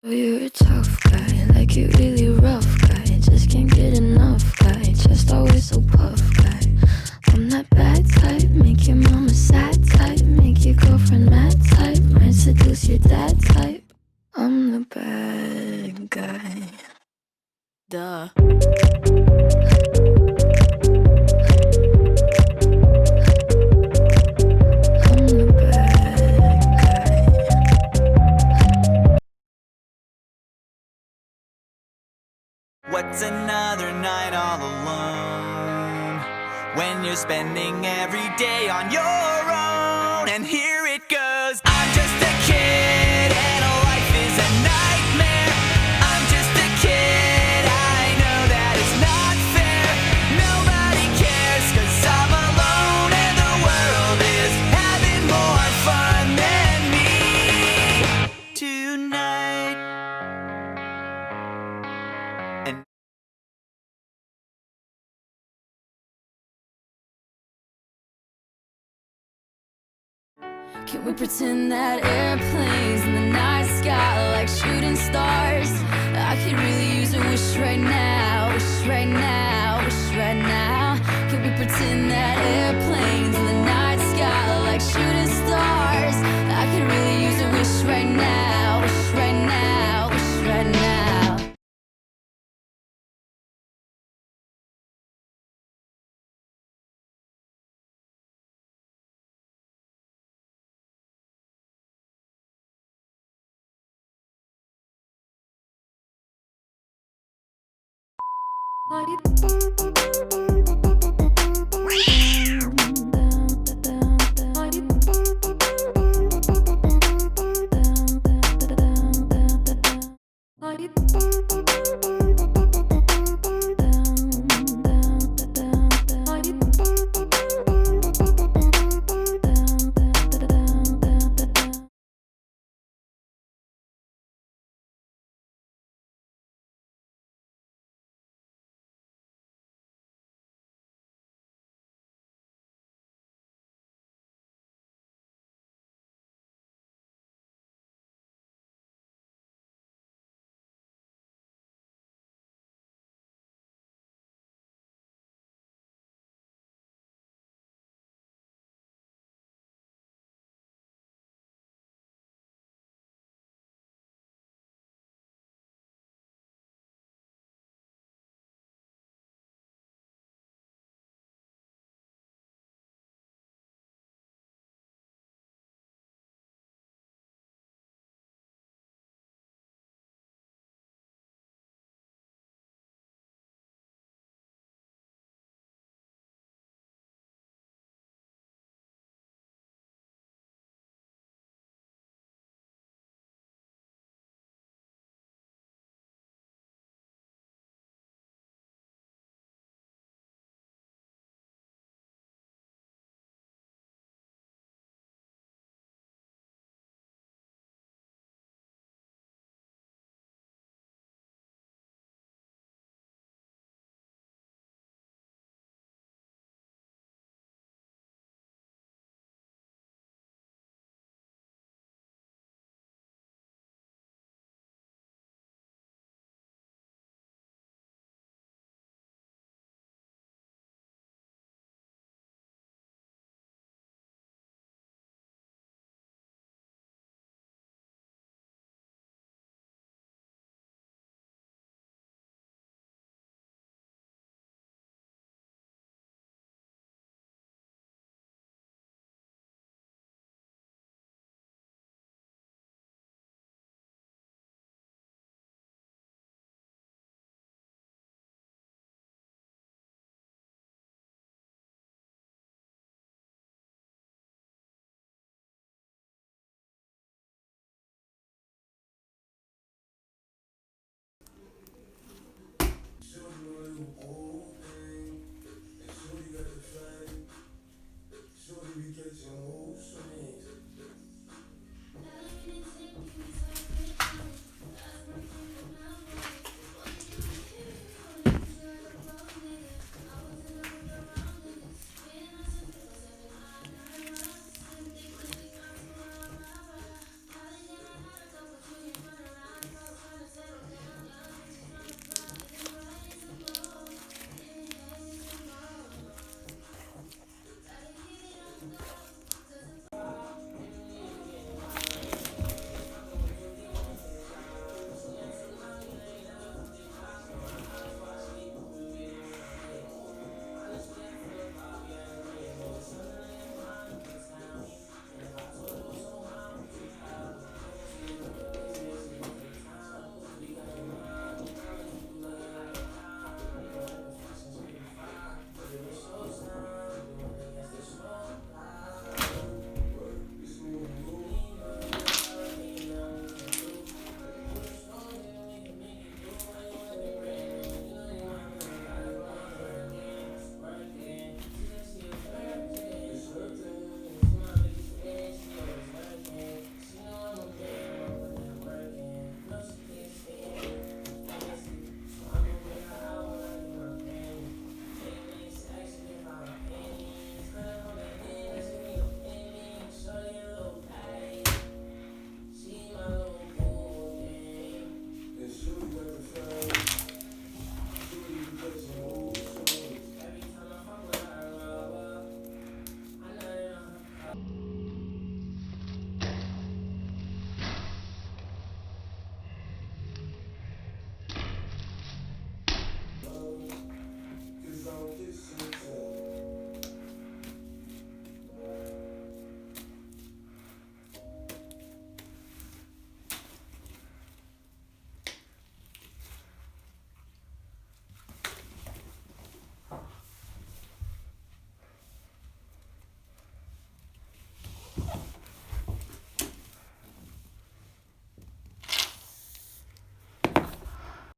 Oh, you're a tough guy, like you really rough guy. Just can't get enough guy, just always so puff guy. I'm that bad type, make your mama sad type, make your girlfriend mad type, might seduce your dad type. I'm the bad guy. Duh. I'm the bad guy. What's another night all alone when you're spending every day on your own? And here it goes. I'm just a kid and life is a nightmare. I'm just a kid, I know that it's not fair. Nobody cares 'cause I'm alone and the world is having more fun than me tonight. And can we pretend that airplanes in the night sky are like shooting stars? I could really use a wish right now, wish right now, wish right now. Can we pretend that airplanes in the night sky are like shooting stars? I could really use a wish right now, wish right now, wish right now. Like